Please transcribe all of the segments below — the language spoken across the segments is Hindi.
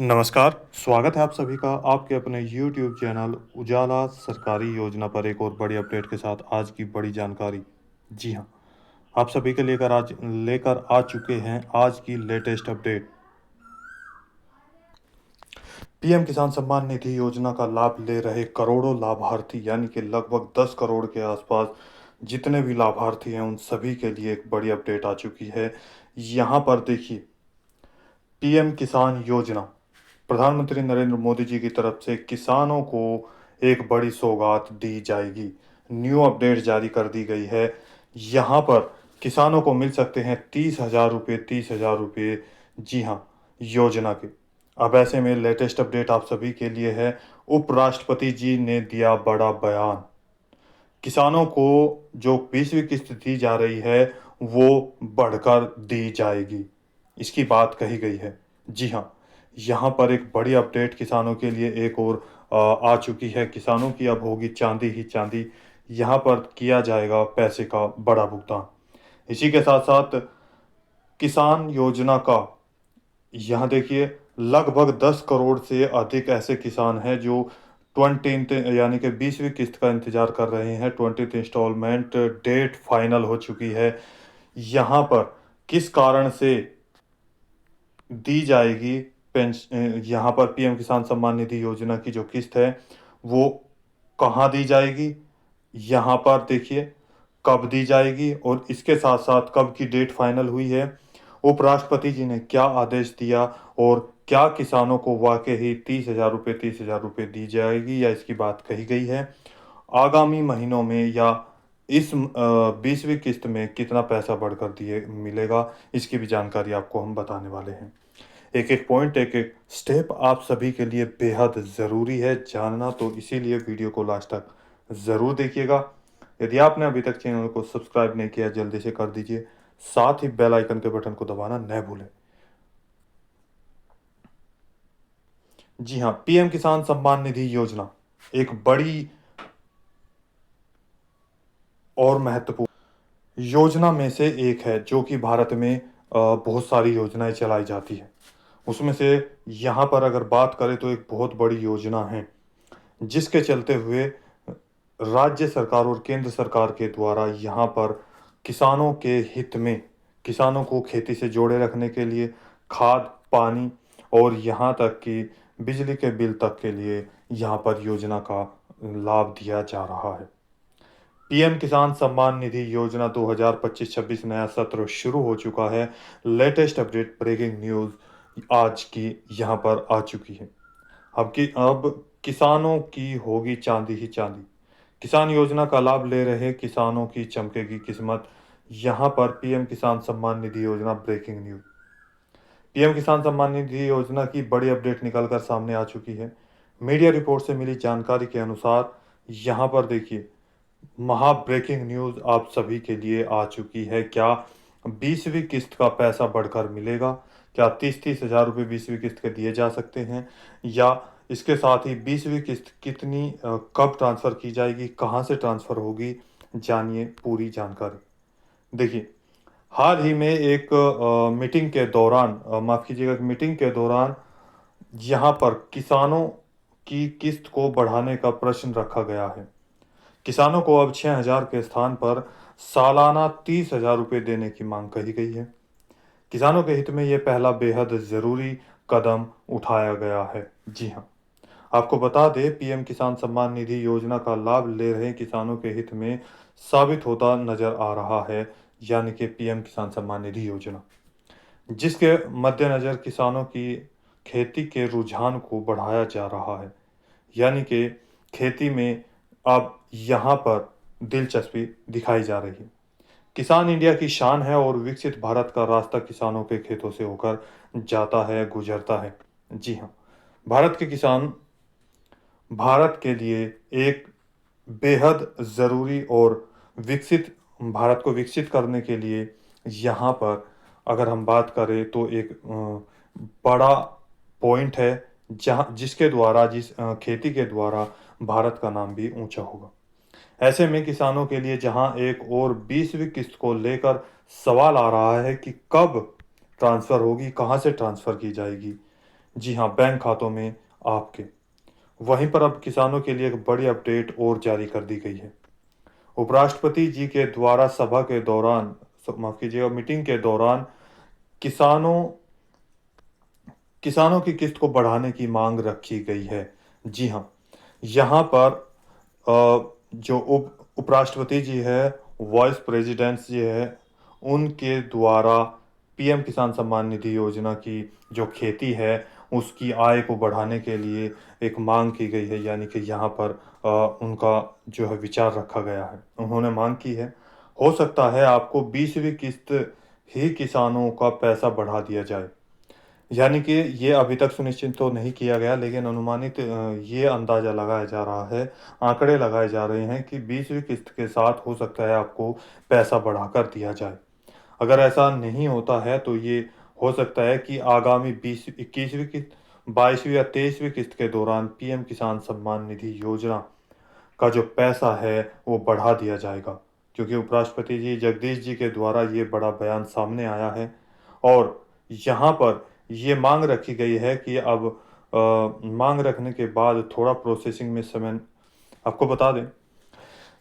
नमस्कार, स्वागत है आप सभी का आपके अपने YouTube चैनल उजाला सरकारी योजना पर एक और बड़ी अपडेट के साथ आज की बड़ी जानकारी। जी हाँ, आप सभी के लेकर आ चुके हैं आज की लेटेस्ट अपडेट। पीएम किसान सम्मान निधि योजना का लाभ ले रहे करोड़ों लाभार्थी यानी कि लगभग 10 करोड़ के आसपास जितने भी लाभार्थी हैं उन सभी के लिए एक बड़ी अपडेट आ चुकी है। यहाँ पर देखिए, पीएम किसान योजना प्रधानमंत्री नरेंद्र मोदी जी की तरफ से किसानों को एक बड़ी सौगात दी जाएगी। न्यू अपडेट जारी कर दी गई है। यहाँ पर किसानों को मिल सकते हैं 30,000 रुपये, 30,000 रुपये। जी हाँ, योजना के। अब ऐसे में लेटेस्ट अपडेट आप सभी के लिए है। उपराष्ट्रपति जी ने दिया बड़ा बयान। किसानों को जो 20वीं किस्त दी जा रही है वो बढ़कर दी जाएगी, इसकी बात कही गई है। जी हाँ, यहाँ पर एक बड़ी अपडेट किसानों के लिए एक और आ चुकी है। किसानों की अब होगी चांदी ही चांदी। यहाँ पर किया जाएगा पैसे का बड़ा भुगतान। इसी के साथ साथ किसान योजना का यहाँ देखिए, लगभग 10 करोड़ से अधिक ऐसे किसान हैं जो 20th यानी कि 20वीं किस्त का इंतजार कर रहे हैं। 20th इंस्टॉलमेंट डेट फाइनल हो चुकी है। यहाँ पर किस कारण से दी जाएगी यहाँ पर पीएम किसान सम्मान निधि योजना की जो किस्त है वो कहाँ दी जाएगी, यहाँ पर देखिए कब दी जाएगी और इसके साथ साथ कब की डेट फाइनल हुई है। उपराष्ट्रपति जी ने क्या आदेश दिया और क्या किसानों को वाकई ही 30,000 रुपये, 30,000 रुपये दी जाएगी या इसकी बात कही गई है। आगामी महीनों में या इस 20वीं किस्त में कितना पैसा बढ़कर दिए मिलेगा, इसकी भी जानकारी आपको हम बताने वाले हैं। एक एक पॉइंट, एक एक स्टेप आप सभी के लिए बेहद ज़रूरी है जानना, तो इसीलिए वीडियो को लास्ट तक ज़रूर देखिएगा। यदि आपने अभी तक चैनल को सब्सक्राइब नहीं किया जल्दी से कर दीजिए, साथ ही बेल आइकन के बटन को दबाना न भूलें। जी हाँ, पीएम किसान सम्मान निधि योजना एक बड़ी और महत्वपूर्ण योजना में से एक है जो कि भारत में बहुत सारी योजनाएं चलाई जाती है। उसमें से यहाँ पर अगर बात करें तो एक बहुत बड़ी योजना है जिसके चलते हुए राज्य सरकार और केंद्र सरकार के द्वारा यहाँ पर किसानों के हित में, किसानों को खेती से जोड़े रखने के लिए खाद, पानी और यहाँ तक कि बिजली के बिल तक के लिए यहाँ पर योजना का लाभ दिया जा रहा है। पीएम किसान सम्मान निधि योजना 2025-26 नया सत्र शुरू हो चुका है। लेटेस्ट अपडेट, ब्रेकिंग न्यूज़ आज की यहाँ पर आ चुकी है। अब किसानों की होगी चांदी ही चांदी। किसान योजना का लाभ ले रहे किसानों की चमकेगी किस्मत। यहाँ पर पीएम किसान सम्मान निधि योजना ब्रेकिंग न्यूज। पीएम किसान सम्मान निधि योजना की बड़ी अपडेट निकलकर सामने आ चुकी है। मीडिया रिपोर्ट से मिली जानकारी के अनुसार यहाँ पर देखिए, महा ब्रेकिंग न्यूज आप सभी के लिए आ चुकी है। क्या 20वीं किस्त का पैसा बढ़कर मिलेगा? क्या 30,000 रुपये 20वीं किस्त के दिए जा सकते हैं? या इसके साथ ही 20वीं किस्त कितनी कब ट्रांसफ़र की जाएगी, कहाँ से ट्रांसफ़र होगी, जानिए पूरी जानकारी। देखिए, हाल ही में एक मीटिंग के दौरान, माफ़ कीजिएगा, मीटिंग के दौरान यहाँ पर किसानों की किस्त को बढ़ाने का प्रश्न रखा गया है। किसानों को अब 6,000 के स्थान पर सालाना 30,000 रुपये देने की मांग कही गई है। किसानों के हित में यह पहला बेहद ज़रूरी कदम उठाया गया है। जी हाँ, आपको बता दें, पीएम किसान सम्मान निधि योजना का लाभ ले रहे किसानों के हित में साबित होता नजर आ रहा है, यानी कि पीएम किसान सम्मान निधि योजना, जिसके मद्देनज़र किसानों की खेती के रुझान को बढ़ाया जा रहा है। यानी कि खेती में अब यहाँ पर दिलचस्पी दिखाई जा रही है। किसान इंडिया की शान है और विकसित भारत का रास्ता किसानों के खेतों से होकर जाता है, गुजरता है। जी हाँ, भारत के किसान भारत के लिए एक बेहद ज़रूरी और विकसित भारत को विकसित करने के लिए यहाँ पर अगर हम बात करें तो एक बड़ा पॉइंट है जिसके द्वारा खेती के द्वारा भारत का नाम भी ऊंचा होगा। ऐसे में किसानों के लिए जहां एक और 20वीं किस्त को लेकर सवाल आ रहा है कि कब ट्रांसफ़र होगी, कहां से ट्रांसफ़र की जाएगी, जी हाँ, बैंक खातों में आपके। वहीं पर अब किसानों के लिए एक बड़ी अपडेट और जारी कर दी गई है। उपराष्ट्रपति जी के द्वारा सभा के दौरान, माफ कीजिएगा, मीटिंग के दौरान किसानों किसानों की किस्त को बढ़ाने की मांग रखी गई है। जी हाँ, यहाँ पर जो उपराष्ट्रपति जी है, वाइस प्रेसिडेंट्स जी है, उनके द्वारा पीएम किसान सम्मान निधि योजना की जो खेती है उसकी आय को बढ़ाने के लिए एक मांग की गई है, यानी कि यहाँ पर उनका जो है विचार रखा गया है। उन्होंने मांग की है, हो सकता है आपको 20वीं किस्त ही किसानों का पैसा बढ़ा दिया जाए। यानी कि ये अभी तक सुनिश्चित तो नहीं किया गया, लेकिन अनुमानित ये अंदाज़ा लगाया जा रहा है, आंकड़े लगाए जा रहे हैं कि 20वीं किस्त के साथ हो सकता है आपको पैसा बढ़ाकर दिया जाए। अगर ऐसा नहीं होता है तो ये हो सकता है कि आगामी 21वीं किस्त, 22वीं या 23वीं किस्त के दौरान पीएम किसान सम्मान निधि योजना का जो पैसा है वो बढ़ा दिया जाएगा। क्योंकि उपराष्ट्रपति जी जगदीश जी के द्वारा ये बड़ा बयान सामने आया है और यहाँ पर ये मांग रखी गई है कि अब मांग रखने के बाद थोड़ा प्रोसेसिंग में समय, आपको बता दें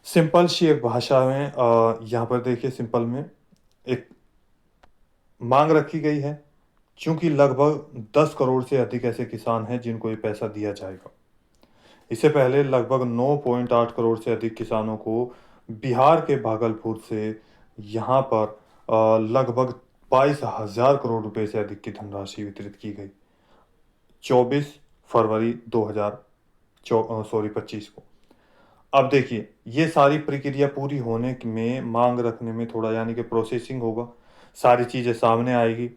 सिंपल सी एक भाषा में, यहाँ पर देखिए सिंपल में एक मांग रखी गई है, क्योंकि लगभग 10 करोड़ से अधिक ऐसे किसान हैं जिनको ये पैसा दिया जाएगा। इससे पहले लगभग 9.8 करोड़ से अधिक किसानों को बिहार के भागलपुर से यहाँ पर लगभग 22,000 करोड़ रुपए से अधिक की धनराशि वितरित की गई 24 फरवरी 2025 को। अब देखिए ये सारी प्रक्रिया पूरी होने में, मांग रखने में थोड़ा यानी कि प्रोसेसिंग होगा, सारी चीज़ें सामने आएगी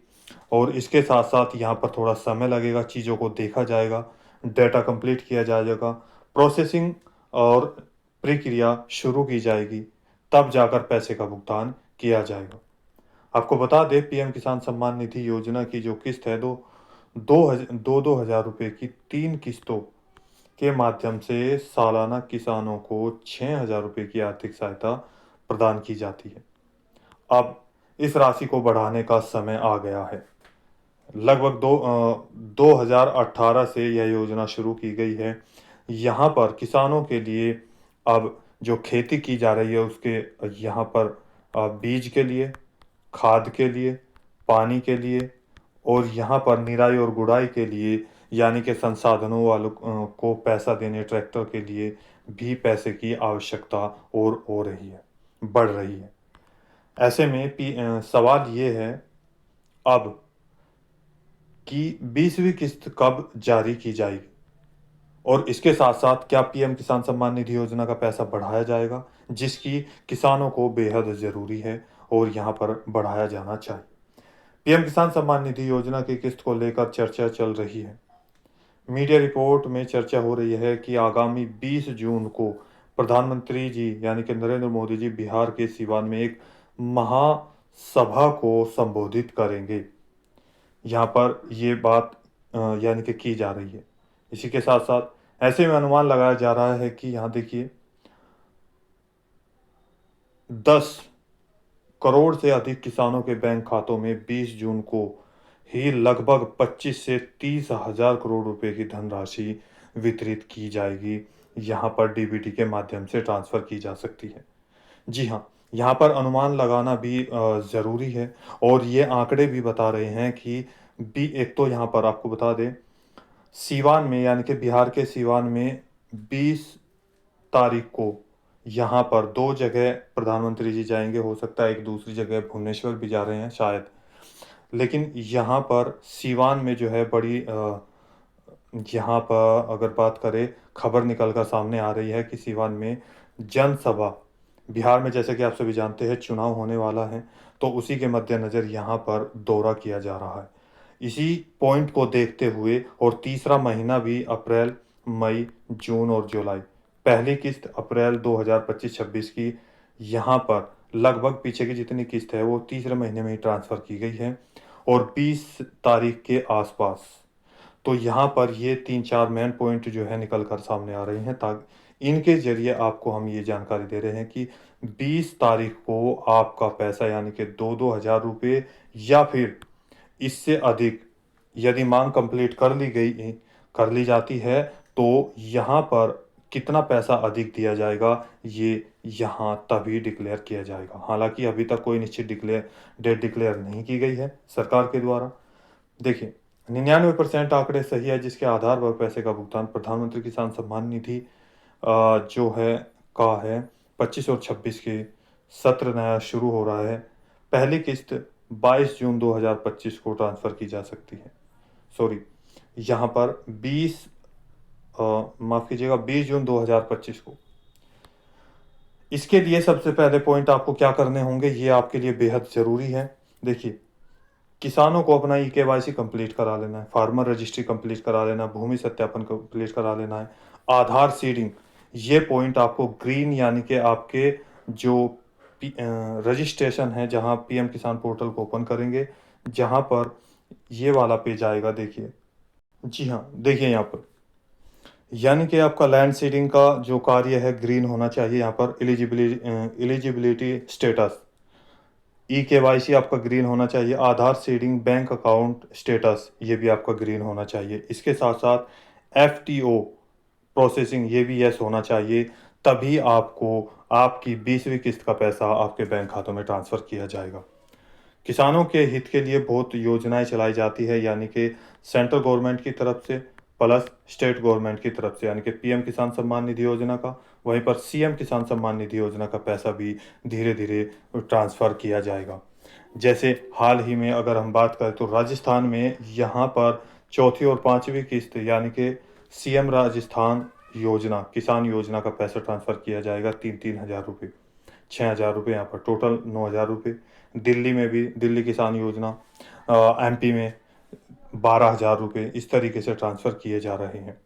और इसके साथ साथ यहाँ पर थोड़ा समय लगेगा, चीज़ों को देखा जाएगा, डेटा कंप्लीट किया जाएगा, प्रोसेसिंग और प्रक्रिया शुरू की जाएगी, तब जाकर पैसे का भुगतान किया जाएगा। आपको बता दें पीएम किसान सम्मान निधि योजना की जो किस्त है दो हज़ार रुपये की 3 किस्तों के माध्यम से सालाना किसानों को 6,000 रुपये की आर्थिक सहायता प्रदान की जाती है। अब इस राशि को बढ़ाने का समय आ गया है। लगभग 2018 से यह योजना शुरू की गई है। यहाँ पर किसानों के लिए अब जो खेती की जा रही है उसके यहाँ पर बीज के लिए, खाद के लिए, पानी के लिए और यहाँ पर निराई और गुड़ाई के लिए, यानी कि संसाधनों वालों को पैसा देने, ट्रैक्टर के लिए भी पैसे की आवश्यकता और हो रही है, बढ़ रही है। ऐसे में सवाल ये है अब कि 20वीं किस्त कब जारी की जाएगी और इसके साथ-साथ क्या पीएम किसान सम्मान निधि योजना का पैसा बढ़ाया जाएगा, जिसकी किसानों को बेहद ज़रूरी है और यहाँ पर बढ़ाया जाना चाहिए। पीएम किसान सम्मान निधि योजना की किस्त को लेकर चर्चा चल रही है। मीडिया रिपोर्ट में चर्चा हो रही है कि आगामी 20 जून को प्रधानमंत्री जी यानी कि नरेंद्र मोदी जी बिहार के सिवान में एक महासभा को संबोधित करेंगे। यहाँ पर ये बात यानी कि की जा रही है। इसी के साथ-साथ ऐसे में अनुमान लगाया जा रहा है कि यहाँ देखिए 10 करोड़ से अधिक किसानों के बैंक खातों में 20 जून को ही लगभग 25 से 30 हज़ार करोड़ रुपए की धनराशि वितरित की जाएगी। यहाँ पर डीबीटी के माध्यम से ट्रांसफ़र की जा सकती है। जी हाँ, यहाँ पर अनुमान लगाना भी ज़रूरी है और ये आंकड़े भी बता रहे हैं कि एक तो यहाँ पर आपको बता दें सीवान में यानी कि बिहार के सीवान में 20 तारीख को यहाँ पर 2 जगह प्रधानमंत्री जी जाएँगे, हो सकता है एक दूसरी जगह भुवनेश्वर भी जा रहे हैं शायद। लेकिन यहाँ पर सीवान में जो है बड़ी यहाँ पर अगर बात करें, खबर निकल कर सामने आ रही है कि सीवान में जनसभा, बिहार में जैसे कि आप सभी जानते हैं चुनाव होने वाला है, तो उसी के मद्देनज़र यहाँ पर दौरा किया जा रहा है। इसी पॉइंट को देखते हुए और तीसरा महीना भी अप्रैल, मई, जून और जुलाई, पहली किस्त अप्रैल 2025-26 की यहाँ पर लगभग पीछे की जितनी किस्त है वो तीसरे महीने में ही ट्रांसफ़र की गई है और 20 तारीख के आसपास। तो यहाँ पर ये 3-4 मेन पॉइंट जो है निकल कर सामने आ रहे हैं, ताकि इनके ज़रिए आपको हम ये जानकारी दे रहे हैं कि 20 तारीख को आपका पैसा यानी कि 2-2 हज़ार रुपये या फिर इससे अधिक यदि मांग कंप्लीट कर ली जाती है तो यहाँ पर कितना पैसा अधिक दिया जाएगा ये यहाँ तभी डिक्लेयर किया जाएगा। हालांकि अभी तक कोई निश्चित डेट डिक्लेयर नहीं की गई है सरकार के द्वारा। देखिए 99% आंकड़े सही है जिसके आधार पर पैसे का भुगतान प्रधानमंत्री किसान सम्मान निधि जो है का है 25 और 26 के सत्र नया शुरू हो रहा है। पहली किस्त 22 जून 2025 को ट्रांसफर की जा सकती है। सॉरी, यहाँ पर 20 माफ कीजिएगा 20 जून 2025 को। इसके लिए सबसे पहले पॉइंट आपको क्या करने होंगे, ये आपके लिए बेहद जरूरी है। देखिए किसानों को अपना ई-केवाईसी कंप्लीट करा लेना है, फार्मर रजिस्ट्री कंप्लीट करा लेना है, भूमि सत्यापन कंप्लीट करा लेना है, आधार सीडिंग, ये पॉइंट आपको ग्रीन यानी कि आपके जो रजिस्ट्रेशन है जहां पीएम किसान पोर्टल को ओपन करेंगे, जहां पर ये वाला पेज आएगा। देखिए जी हाँ, देखिए यहाँ पर यानी कि आपका लैंड सीडिंग का जो कार्य है ग्रीन होना चाहिए। यहाँ पर एलिजिबिलिटी स्टेटस ई-केवाईसी आपका ग्रीन होना चाहिए। आधार सीडिंग बैंक अकाउंट स्टेटस ये भी आपका ग्रीन होना चाहिए। इसके साथ साथ एफटीओ प्रोसेसिंग ये भी यस होना चाहिए। तभी आपको आपकी 20वीं किस्त का पैसा आपके बैंक खातों में ट्रांसफ़र किया जाएगा। किसानों के हित के लिए बहुत योजनाएं चलाई जाती है, यानी कि सेंट्रल गवर्नमेंट की तरफ से प्लस स्टेट गवर्नमेंट की तरफ से, यानी कि पीएम किसान सम्मान निधि योजना का, वहीं पर सीएम किसान सम्मान निधि योजना का पैसा भी धीरे धीरे ट्रांसफ़र किया जाएगा। जैसे हाल ही में अगर हम बात करें तो राजस्थान में यहाँ पर चौथी और पांचवी किस्त यानी कि सीएम राजस्थान योजना किसान योजना का पैसा ट्रांसफ़र किया जाएगा। 3,000 रुपये, 6,000 रुपये, यहाँ पर टोटल 9,000 रुपये। दिल्ली में भी दिल्ली किसान योजना, एमपी में 12,000 रुपये इस तरीके से ट्रांसफ़र किए जा रहे हैं।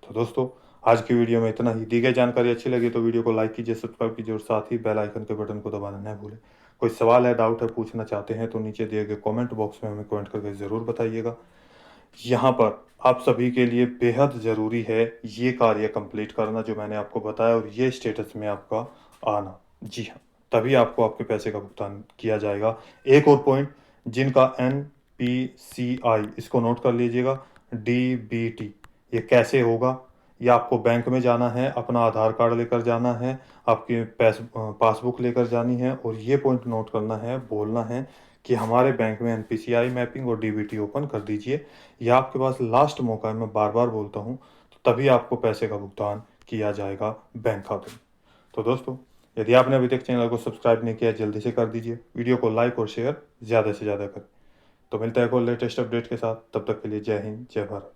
तो दोस्तों आज की वीडियो में इतना ही। दी गई जानकारी अच्छी लगी तो वीडियो को लाइक कीजिए, सब्सक्राइब कीजिए और साथ ही बेल आइकन के बटन को दबाना न भूलें। कोई सवाल है, डाउट है, पूछना चाहते हैं तो नीचे दिए गए कमेंट बॉक्स में हमें कमेंट करके ज़रूर बताइएगा। यहाँ पर आप सभी के लिए बेहद ज़रूरी है ये कार्य कंप्लीट करना जो मैंने आपको बताया और ये स्टेटस में आपका आना। जी हाँ, तभी आपको आपके पैसे का भुगतान किया जाएगा। एक और पॉइंट, जिनका NPCI इसको नोट कर लीजिएगा, DBT ये कैसे होगा, ये आपको बैंक में जाना है, अपना आधार कार्ड लेकर जाना है, आपकी पासबुक लेकर जानी है और ये पॉइंट नोट करना है, बोलना है कि हमारे बैंक में NPCI मैपिंग और DBT ओपन कर दीजिए। यह आपके पास लास्ट मौका है, मैं बार बार बोलता हूँ, तो तभी आपको पैसे का भुगतान किया जाएगा बैंक खाते में। तो दोस्तों यदि आपने अभी तक चैनल को सब्सक्राइब नहीं किया जल्दी से कर दीजिए, वीडियो को लाइक और शेयर ज़्यादा से ज़्यादा करें। तो मिलता है कोई लेटेस्ट अपडेट के साथ, तब तक के लिए जय हिंद, जय भारत।